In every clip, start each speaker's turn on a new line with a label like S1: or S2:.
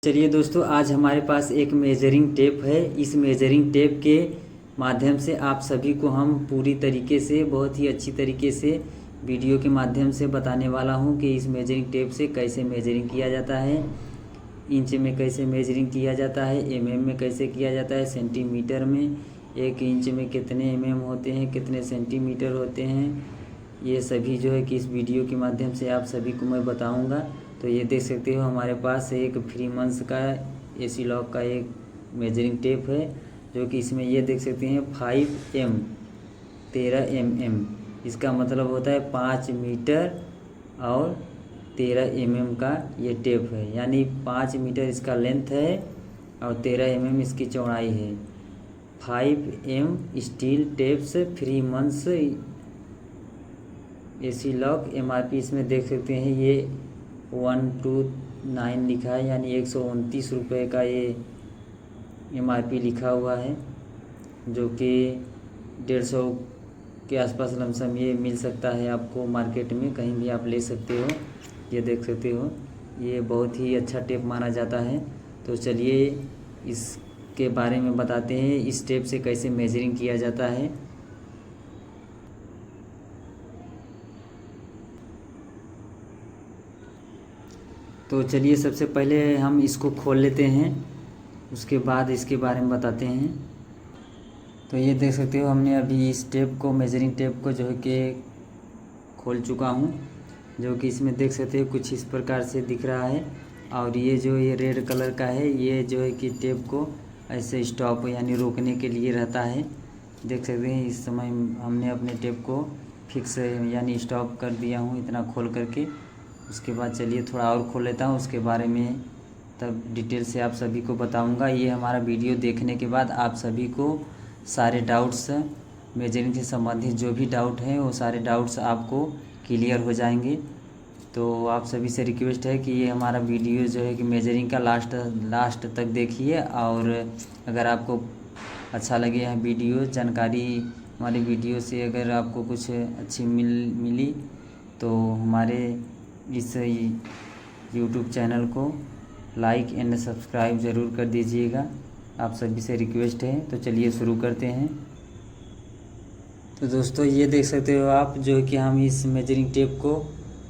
S1: चलिए दोस्तों, आज हमारे पास एक मेजरिंग टेप है। इस मेजरिंग टेप के माध्यम से आप सभी को हम पूरी तरीके से, बहुत ही अच्छी तरीके से वीडियो के माध्यम से बताने वाला हूं कि इस मेजरिंग टेप से कैसे मेजरिंग किया जाता है, इंच में कैसे मेजरिंग किया जाता है, एमएम में कैसे किया जाता है, सेंटीमीटर में, एक इंच में कितने एमएम होते हैं, कितने सेंटीमीटर होते हैं, ये सभी जो है कि इस वीडियो के माध्यम से आप सभी को मैं बताऊंगा। तो ये देख सकते हो हमारे पास एक फ्रीमंस का एसी लॉक का एक मेजरिंग टेप है, जो कि इसमें ये देख सकते हैं 5M 13mm। इसका मतलब होता है 5 मीटर और 13mm का ये टेप है, यानी 5 मीटर इसका लेंथ है और 13mm इसकी चौड़ाई है। 5M steel tapes Freemans AC lock. MRP इसमें देख सकते हैं ये 129 लिखा है, यानी 129 रुपये का ये MRP लिखा हुआ है, जो कि 150 के आसपास लमसम ये मिल सकता है आपको मार्केट में, कहीं भी आप ले सकते हो। ये देख सकते हो, ये बहुत ही अच्छा टेप माना जाता है। तो चलिए इसके बारे में बताते हैं, इस टेप से कैसे मेजरिंग किया जाता है। तो चलिए सबसे पहले हम इसको खोल लेते हैं, उसके बाद इसके बारे में बताते हैं। तो ये देख सकते हो, हमने अभी इस टेप को, मेजरिंग टेप को जो है कि खोल चुका हूँ, जो कि इसमें देख सकते हो कुछ इस प्रकार से दिख रहा है। और ये जो ये रेड कलर का है, ये जो है कि टेप को ऐसे स्टॉप यानी रोकने के लिए रहता है। देख सकते हैं इस समय हमने अपने टेप को फिक्स यानी स्टॉप कर दिया हूँ इतना खोल करके। उसके बाद चलिए थोड़ा और खोल लेता हूँ, उसके बारे में तब डिटेल से आप सभी को बताऊंगा। ये हमारा वीडियो देखने के बाद आप सभी को सारे डाउट्स, मेजरिंग से संबंधित जो भी डाउट हैं वो सारे डाउट्स आपको क्लियर हो जाएंगे। तो आप सभी से रिक्वेस्ट है कि ये हमारा वीडियो जो है कि मेजरिंग का लास्ट तक देखिए, और अगर आपको अच्छा लगे यह वीडियो, जानकारी हमारी वीडियो से अगर आपको कुछ अच्छी मिली तो हमारे इस यूट्यूब चैनल को लाइक एंड सब्सक्राइब ज़रूर कर दीजिएगा, आप सभी से रिक्वेस्ट है। तो चलिए शुरू करते हैं। तो दोस्तों ये देख सकते हो आप, जो है कि हम इस मेजरिंग टेप को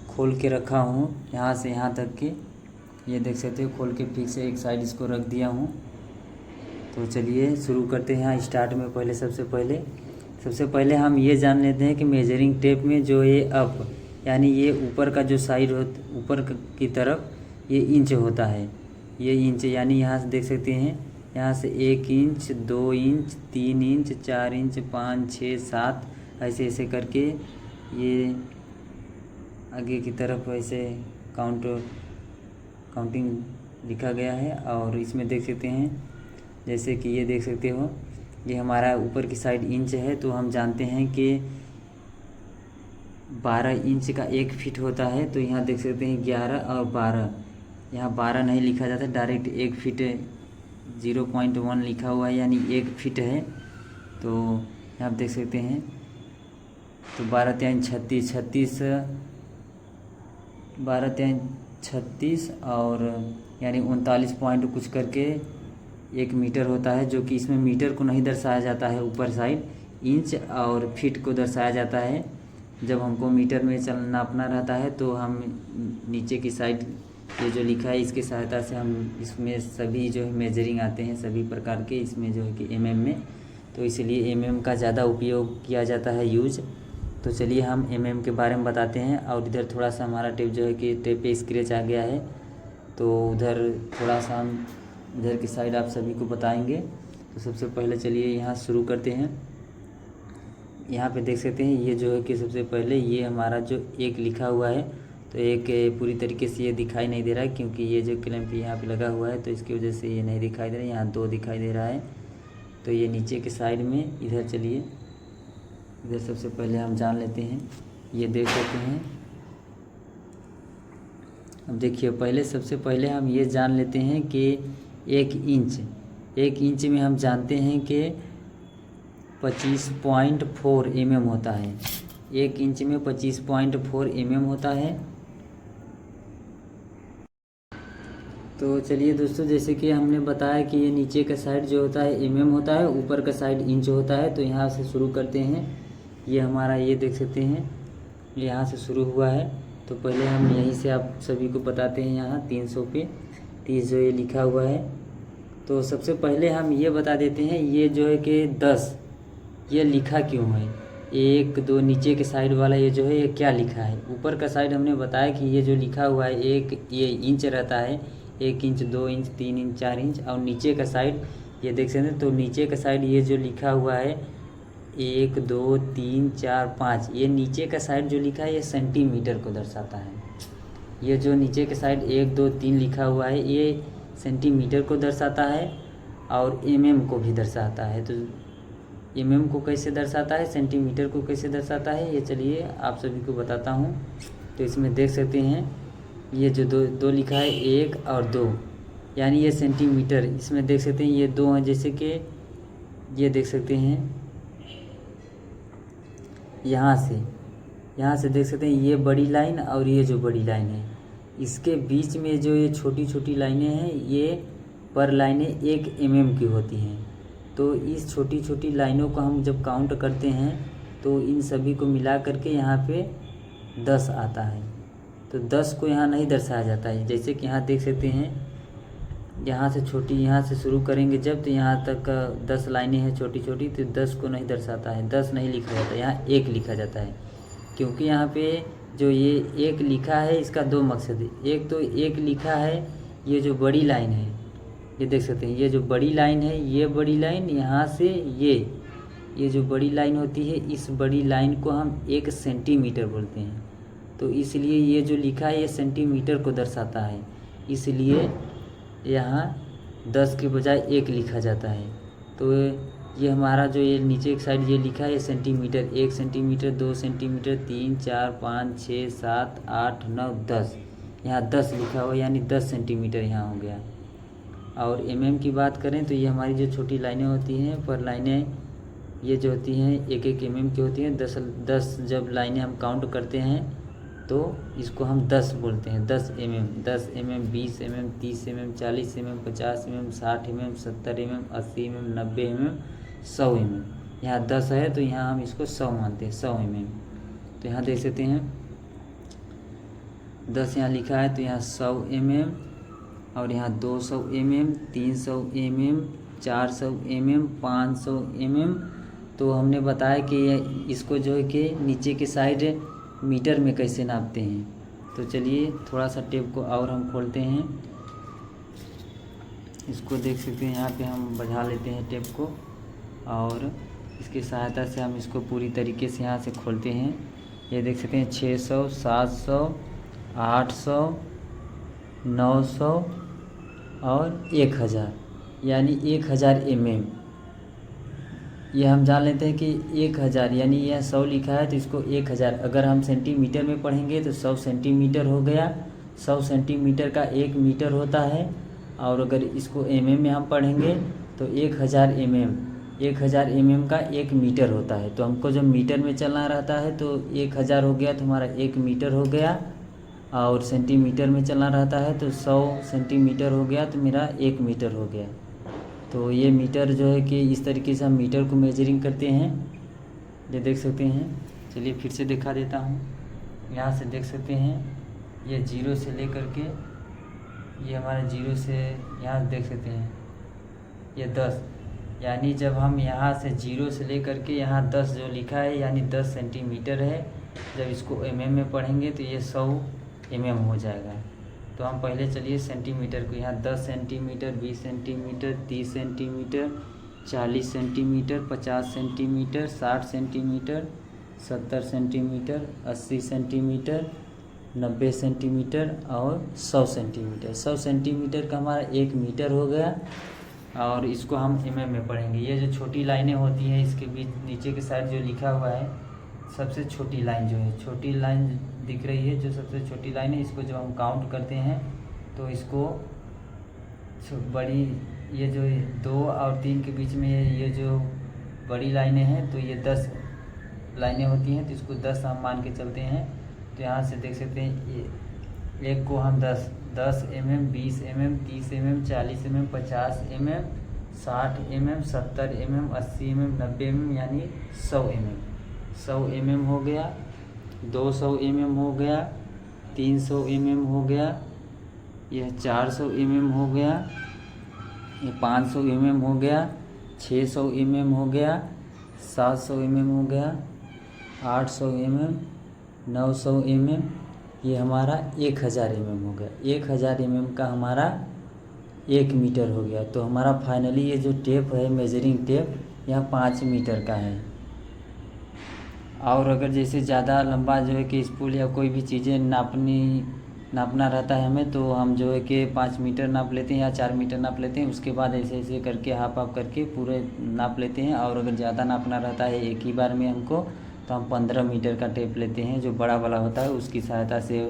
S1: खोल के रखा हूँ यहाँ से यहाँ तक के, ये देख सकते हो खोल के फिक्स से एक साइड इसको रख दिया हूँ। तो चलिए शुरू करते हैं। यहाँ स्टार्ट में सबसे पहले हम ये जान लेते हैं कि मेजरिंग टेप में जो ये अप यानी ये ऊपर का जो साइड ऊपर की तरफ ये इंच होता है, ये इंच यानी यहाँ से देख सकते हैं, यहाँ से 1 इंच 2 इंच 3 इंच 4 इंच 5 6 7 ऐसे ऐसे करके ये आगे की तरफ ऐसे काउंटिंग लिखा गया है। और इसमें देख सकते हैं, जैसे कि ये देख सकते हो, ये हमारा ऊपर की साइड इंच है, तो हम जानते हैं कि 12 इंच का 1 फीट होता है। तो यहाँ देख सकते हैं 11 और 12, यहाँ 12 नहीं लिखा जाता, डायरेक्ट 1 फीट 0.1 लिखा हुआ है, यानी 1 फीट है। तो यहाँ आप देख सकते हैं, तो 12 3 36 36 12 3 36 और यानी 39 पॉइंट कुछ करके 1 मीटर होता है, जो कि इसमें मीटर को नहीं दर्शाया जाता है, ऊपर साइड इंच और फीट को दर्शाया जाता है। जब हमको मीटर में नापना रहता है तो हम नीचे की साइड ये जो लिखा है इसकी सहायता से हम इसमें सभी जो है मेजरिंग आते हैं सभी प्रकार के, इसमें जो है कि एमएम में, तो इसलिए एमएम का ज़्यादा उपयोग किया जाता है यूज। तो चलिए हम एमएम के बारे में बताते हैं। और इधर थोड़ा सा हमारा टेप जो है कि टेप पे स्क्रैच आ गया है, तो उधर थोड़ा सा हम इधर की साइड आप सभी को बताएंगे। तो सबसे पहले चलिए यहाँ शुरू करते हैं। यहाँ पे देख सकते हैं, ये जो है कि सबसे पहले ये हमारा जो 1 लिखा हुआ है, तो 1 पूरी तरीके से ये दिखाई नहीं दे रहा है, क्योंकि ये जो क्लैंप यहाँ पे लगा हुआ है तो इसकी वजह से ये नहीं दिखाई दे रहा है। यहाँ 2 दिखाई दे रहा है, तो ये नीचे के साइड में इधर चलिए, इधर सबसे पहले हम जान लेते हैं। ये देख सकते हैं, अब देखिए सबसे पहले हम ये जान लेते हैं कि 1 इंच में हम जानते हैं कि 25.4 mm होता है। 1 इंच में 25.4 mm होता है। तो चलिए दोस्तों, जैसे कि हमने बताया कि ये नीचे का साइड जो होता है mm होता है, ऊपर का साइड इंच होता है। तो यहाँ से शुरू करते हैं। ये हमारा, ये देख सकते हैं, यहाँ से शुरू हुआ है। तो पहले हम यहीं से आप सभी को बताते हैं। यहाँ 300 पे 30 जो ये लिखा हुआ है। तो सबसे पहले हम ये बता देते हैं, ये जो है कि 10 ये लिखा क्यों है। 1 2 नीचे के साइड वाला ये जो है ये क्या लिखा है। ऊपर का साइड हमने बताया कि ये जो लिखा हुआ है एक ये इंच रहता है, 1 इंच 2 इंच 3 इंच 4 इंच। और नीचे का साइड ये देख सकते हैं। तो नीचे का साइड ये जो लिखा हुआ है 1 2 3 4 5, ये नीचे का साइड जो लिखा है ये सेंटीमीटर को दर्शाता है। ये जो नीचे के साइड 1 2 3 लिखा हुआ है ये सेंटीमीटर को दर्शाता है और mm को भी दर्शाता है। तो mm को कैसे दर्शाता है, सेंटीमीटर को कैसे दर्शाता है, ये चलिए आप सभी को बताता हूँ। तो इसमें देख सकते हैं ये जो दो लिखा है 1 और 2, यानी ये सेंटीमीटर। इसमें देख सकते हैं ये 2 हैं, जैसे कि ये देख सकते हैं यहाँ से देख सकते हैं ये बड़ी लाइन और ये जो बड़ी लाइन है, इसके बीच में जो ये छोटी छोटी लाइनें हैं ये पर लाइनें 1 mm की होती हैं। तो इस छोटी छोटी लाइनों को हम जब काउंट करते हैं तो इन सभी को मिला करके यहाँ पे 10 आता है। तो 10 को यहाँ नहीं दर्शाया जाता है। जैसे कि यहाँ देख सकते हैं, यहाँ से छोटी, यहाँ से शुरू करेंगे जब, तो यहाँ तक 10 लाइनें हैं छोटी छोटी, तो 10 को नहीं दर्शाता है, 10 नहीं लिखा जाता है, यहाँ 1 लिखा जाता है। क्योंकि यहाँ पे जो ये 1 लिखा है इसका 2 मकसद है। एक तो 1 लिखा है, ये जो बड़ी लाइन है ये देख सकते हैं, ये जो बड़ी लाइन है, ये बड़ी लाइन यहाँ से ये जो बड़ी लाइन होती है, इस बड़ी लाइन को हम 1 सेंटीमीटर बोलते हैं। तो इसलिए ये जो लिखा है ये सेंटीमीटर को दर्शाता है, इसलिए यहाँ 10 के बजाय 1 लिखा जाता है। तो ये हमारा जो ये नीचे एक साइड ये लिखा है ये सेंटीमीटर, 1 सेंटीमीटर 2 सेंटीमीटर 3 4 5 6 7 8 9 10, यहाँ 10 लिखा हुआ, यानी 10 सेंटीमीटर यहाँ हो गया। और mm की बात करें तो ये हमारी जो छोटी लाइनें होती हैं, पर लाइनें ये जो होती हैं 1 mm की होती हैं। 10 जब लाइनें हम काउंट करते हैं तो इसको हम 10 बोलते हैं। 10 mm 20 mm 30 mm 40 mm 50 mm 60 mm 70 mm 80 mm 90 mm 100 mm। यहाँ 10 है तो यहाँ हम इसको 100 मानते हैं, 100 mm। तो यहाँ देख सकते हैं 10 यहाँ लिखा है, तो यहाँ 100 mm और यहाँ 200 mm 300 mm 400 mm 500 mm। तो हमने बताया कि इसको जो है कि नीचे के साइड मीटर में कैसे नापते हैं। तो चलिए थोड़ा सा टेप को और हम खोलते हैं। इसको देख सकते हैं, यहाँ पे हम बढ़ा लेते हैं टेप को और इसकी सहायता से हम इसको पूरी तरीके से यहाँ से खोलते हैं। ये देख सकते हैं 600 700 800 900 और 1000, यानी 1000 mm। ये हम जान लेते हैं कि 1000 यानी यह 100 लिखा है तो इसको 1000 अगर हम सेंटीमीटर में पढ़ेंगे तो 100 सेंटीमीटर हो गया। 100 सेंटीमीटर का 1 मीटर होता है। और अगर इसको mm में हम पढ़ेंगे तो 1000 mm 1000 mm का 1 मीटर होता है। तो हमको जब मीटर में चलना रहता है तो 1000 हो गया तो हमारा 1 मीटर हो गया, और सेंटीमीटर में चलना रहता है तो 100 सेंटीमीटर हो गया तो मेरा 1 मीटर हो गया। तो ये मीटर जो है कि इस तरीके से हम मीटर को मेजरिंग करते हैं। ये देख सकते हैं, चलिए फिर से दिखा देता हूँ। यहाँ से देख सकते हैं ये 0 से लेकर के ये हमारे 0 से यहाँ देख सकते हैं ये 10, यानी जब हम यहाँ से 0 से लेकर के यहाँ 10 जो लिखा है यानी 10 सेंटीमीटर है। जब इसको mm में पढ़ेंगे तो ये 100 mm हो जाएगा। तो हम पहले चलिए सेंटीमीटर को, यहाँ 10 centimetre 20 centimetre 30 centimetre 40 centimetre 50 centimetre 60 centimetre 70 centimetre 80 centimetre 90 centimetre और 100 सेंटीमीटर। 100 सेंटीमीटर का हमारा 1 मीटर हो गया, और इसको हम mm में पढ़ेंगे। ये जो छोटी लाइनें होती हैं इसके बीच नीचे के साइड जो लिखा हुआ है, सबसे छोटी लाइन जो है, छोटी लाइन दिख रही है जो सबसे छोटी लाइन है, इसको जब हम काउंट करते हैं तो इसको बड़ी, ये जो 2 और 3 के बीच में ये जो बड़ी लाइनें हैं तो ये 10 लाइनें होती हैं, तो इसको 10 हम मान के चलते हैं। तो यहाँ से देख सकते हैं ये 1 को हम 10 10 mm, 20 mm, 30 mm, 40 mm, 50 mm, 60 mm, 70 mm, 80 mm, 90 mm यानी 100 mm। 100 mm हो गया, 200 mm हो गया, 300 mm हो गया, यह 400 mm हो गया, ये 500 mm हो गया, 600 mm हो गया, 700 mm हो गया, 800 mm, 900 mm, ये हमारा 1000 mm हो गया। 1000 mm का हमारा 1 मीटर हो गया। तो हमारा फाइनली ये जो टेप है मेजरिंग टेप यह 5 मीटर का है। और अगर जैसे ज़्यादा लंबा जो है कि स्पूल या कोई भी चीज़ें नापना रहता है हमें, तो हम जो है कि 5 मीटर नाप लेते हैं या 4 मीटर नाप लेते हैं। उसके बाद ऐसे ऐसे करके हाफ हाफ करके पूरे नाप लेते हैं। और अगर ज़्यादा नापना रहता है एक ही बार में हमको, तो हम 15 मीटर का टेप लेते हैं जो बड़ा वाला होता है, उसकी सहायता से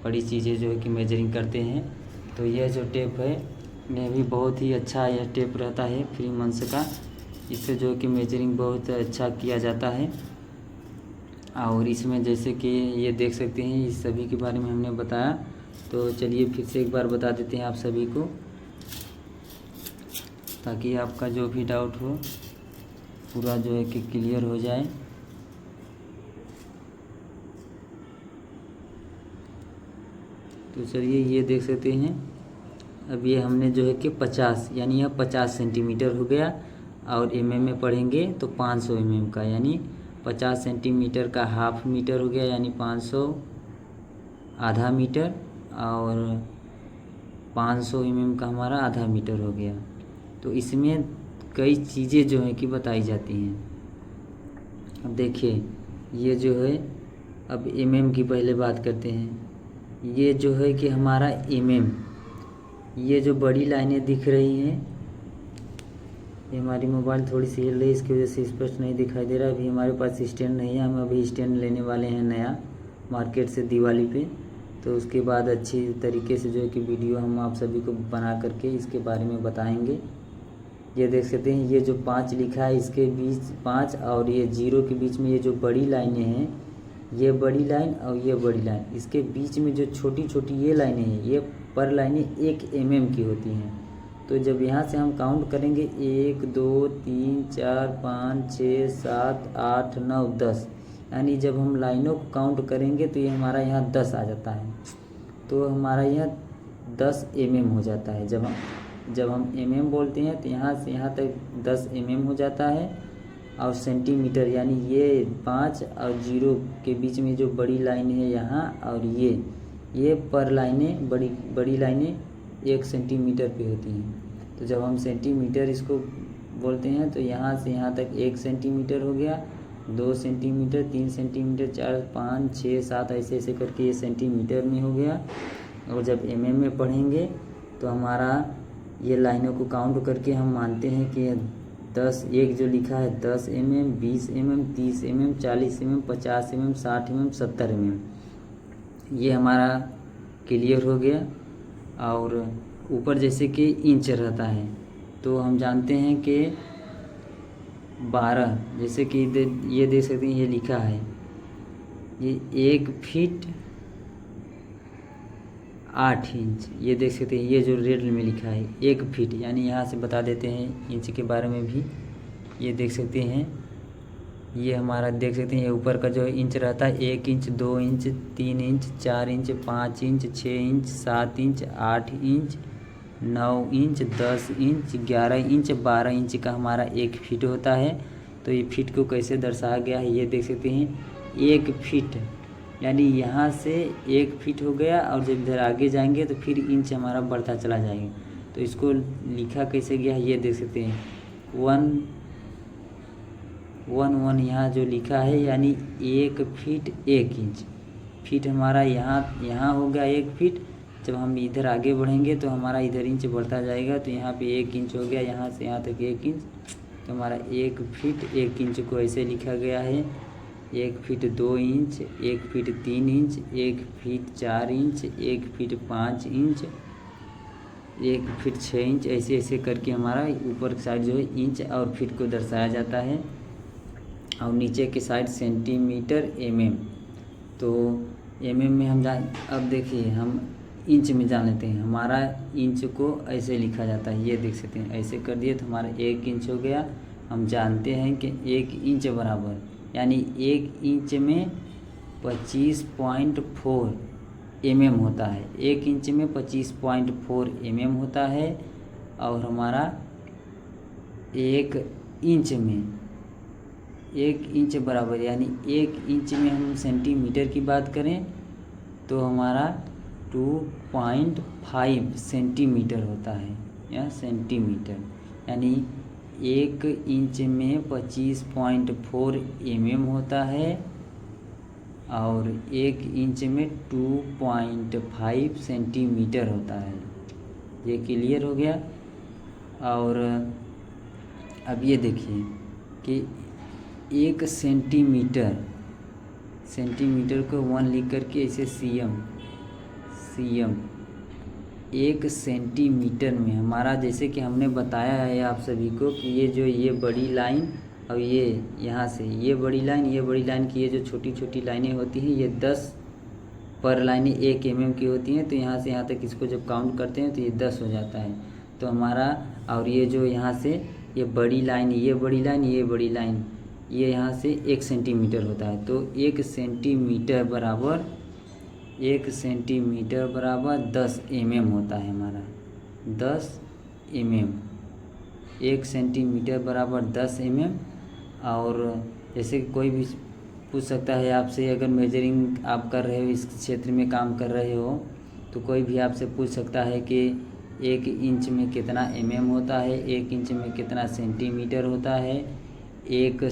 S1: बड़ी चीज़ें जो है कि मेजरिंग करते हैं। तो यह जो टेप है यह भी बहुत ही अच्छा यह टेप रहता है फ्रीमंस का। इससे जो है कि मेजरिंग बहुत अच्छा किया जाता है। और इसमें जैसे कि ये देख सकते हैं, इस सभी के बारे में हमने बताया। तो चलिए फिर से एक बार बता देते हैं आप सभी को, ताकि आपका जो भी डाउट हो पूरा जो है कि क्लियर हो जाए। तो चलिए ये देख सकते हैं, अब ये हमने जो है कि 50 यानी यह 50 सेंटीमीटर हो गया। और mm में पढ़ेंगे तो 500 mm का, यानी 50 सेंटीमीटर का हाफ मीटर हो गया, यानी 500 आधा मीटर। और 500 mm का हमारा आधा मीटर हो गया। तो इसमें कई चीज़ें जो हैं कि बताई जाती हैं। अब देखिए ये जो है, अब mm की पहले बात करते हैं। ये जो है कि हमारा mm, ये जो बड़ी लाइनें दिख रही हैं, ये हमारी मोबाइल थोड़ी सी हिल रही है, इसकी वजह से स्पष्ट नहीं दिखाई दे रहा। अभी हमारे पास स्टैंड नहीं है, हम अभी स्टैंड लेने वाले हैं नया मार्केट से दिवाली पे। तो उसके बाद अच्छी तरीके से जो है कि वीडियो हम आप सभी को बना करके इसके बारे में बताएंगे। ये देख सकते हैं, ये जो 5 लिखा है इसके बीच 5 और ये 0 के बीच में ये जो बड़ी लाइनें हैं, ये बड़ी लाइन और ये बड़ी लाइन, इसके बीच में जो छोटी छोटी ये लाइनें हैं, ये पर लाइनें 1 mm की होती हैं। तो जब यहाँ से हम काउंट करेंगे 1 2 3 4 5 6 7 8 9 10, यानी जब हम लाइनों को काउंट करेंगे तो ये हमारा यहाँ 10 आ जाता है। तो हमारा यहाँ 10 mm हो जाता है। जब हम mm बोलते हैं तो यहाँ से यहाँ तक 10 mm हो जाता है। और सेंटीमीटर यानी ये 5 और 0 के बीच में जो बड़ी लाइन है यहाँ, और ये पर लाइनें बड़ी लाइनें 1 सेंटीमीटर पे होती हैं। तो जब हम सेंटीमीटर इसको बोलते हैं तो यहाँ से यहाँ तक 1 सेंटीमीटर हो गया, 2 सेंटीमीटर, 3 सेंटीमीटर, 4 5 6 7 ऐसे ऐसे करके ये सेंटीमीटर में हो गया। और जब mm में पढ़ेंगे तो हमारा ये लाइनों को काउंट करके हम मानते हैं कि 10 एक जो लिखा है 10 mm, 20 mm, 30 mm, 40 mm, 50 mm, 60 mm, 70 mm, ये हमारा क्लियर हो गया। और ऊपर जैसे कि इंच रहता है, तो हम जानते हैं कि 12, जैसे कि ये देख सकते हैं, ये लिखा है ये 1 फीट 8 इंच, ये देख सकते हैं, ये जो रेड में लिखा है 1 फीट, यानी यहाँ से बता देते हैं इंच के बारे में भी। ये देख सकते हैं, ये हमारा देख सकते हैं, ये ऊपर का जो इंच रहता है 1 inch, 2 inch, 3 inch, 4 inch, 5 inch, 6 inch, 7 inch, 8 inch, 9 inch, 10 inch, 11 inch, 12 inch का हमारा 1 फीट होता है। तो ये फीट को कैसे दर्शाया गया है ये देख सकते हैं, 1 फीट यानी यहाँ से 1 फीट हो गया, और जब इधर आगे जाएंगे तो फिर इंच हमारा बढ़ता चला जाएगा। तो इसको लिखा कैसे गया है ये देख सकते हैं, 1 यहाँ जो लिखा है, यानी 1 फीट 1 इंच। फीट हमारा यहाँ हो गया 1 फीट। जब हम इधर आगे बढ़ेंगे तो हमारा इधर इंच बढ़ता जाएगा, तो यहाँ पे 1 इंच हो गया, यहाँ से यहाँ तक 1 इंच। तो हमारा 1 फीट 1 इंच को ऐसे लिखा गया है, 1 feet 2 inch, 1 feet 3 inch, 1 feet 4 inch, 1 feet 5 inch, 1 feet 6 inch, ऐसे ऐसे करके हमारा ऊपर की साइड जो है इंच और फीट को दर्शाया जाता है। और नीचे की साइड सेंटीमीटर mm। तो mm में हम जान, अब देखिए हम इंच में जान लेते हैं। हमारा इंच को ऐसे लिखा जाता है, ये देख सकते हैं, ऐसे कर दिए तो हमारा 1 इंच हो गया। हम जानते हैं कि 1 इंच बराबर, यानी 1 इंच में 25.4 mm होता है। 1 इंच में 25.4 mm होता है। और हमारा 1 इंच में 1 इंच बराबर, यानी 1 इंच में हम सेंटीमीटर की बात करें तो हमारा 2.5 सेंटीमीटर होता है, या सेंटीमीटर, यानी 1 इंच में 25.4 mm होता है और 1 इंच में 2.5 सेंटीमीटर होता है। ये क्लियर हो गया। और अब ये देखिए कि 1 सेंटीमीटर को 1 लिख करके ऐसे cm 1 सेंटीमीटर में हमारा, जैसे कि हमने बताया है आप सभी को कि ये बड़ी लाइन और ये यहाँ से ये बड़ी लाइन की ये जो छोटी छोटी लाइनें होती हैं, ये 10 पर लाइनें 1 mm की होती हैं। तो यहाँ से यहाँ तक इसको जब काउंट करते हैं तो ये 10 हो जाता है। तो हमारा, और ये जो यहाँ से ये बड़ी लाइन ये यहाँ से 1 सेंटीमीटर होता है। तो 1 सेंटीमीटर बराबर 10 mm होता है हमारा, 10 mm। 1 सेंटीमीटर बराबर 10 mm। और जैसे कोई भी पूछ सकता है आपसे, अगर मेजरिंग आप कर रहे हो, इस क्षेत्र में काम कर रहे हो, तो कोई भी आपसे पूछ सकता है कि 1 इंच में कितना mm होता है, 1 इंच में कितना सेंटीमीटर होता है, 1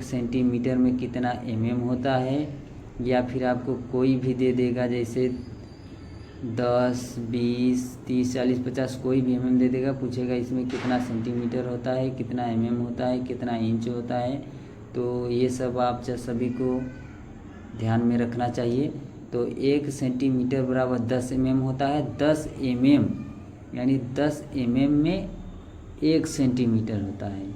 S1: सेंटीमीटर में कितना mm होता है, या फिर आपको कोई भी दे देगा, जैसे 10, 20, 30, 40, 50 कोई भी mm दे देगा, पूछेगा इसमें कितना सेंटीमीटर होता है, कितना mm होता है, कितना इंच होता है। तो ये सब आप सभी को ध्यान में रखना चाहिए। तो 1 सेंटीमीटर बराबर 10 mm होता है। 10 mm यानी 10 mm में 1 सेंटीमीटर होता है।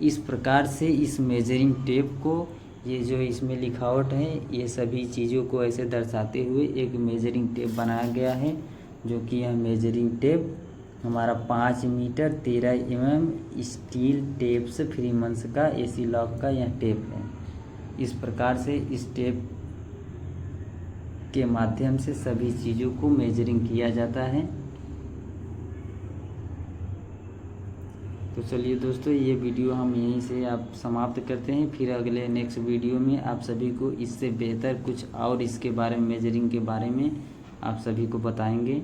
S1: इस प्रकार से इस मेजरिंग टेप को, ये जो इसमें लिखावट है, ये सभी चीज़ों को ऐसे दर्शाते हुए एक मेजरिंग टेप बनाया गया है, जो कि यह मेजरिंग टेप हमारा 5 मीटर 13 mm स्टील टेप्स फ्रीमंस का AC लॉक का यह टेप है। इस प्रकार से इस टेप के माध्यम से सभी चीज़ों को मेजरिंग किया जाता है। तो चलिए दोस्तों, ये वीडियो हम यहीं से आप समाप्त करते हैं। फिर अगले नेक्स्ट वीडियो में आप सभी को इससे बेहतर कुछ और इसके बारे में, मेजरिंग के बारे में आप सभी को बताएंगे।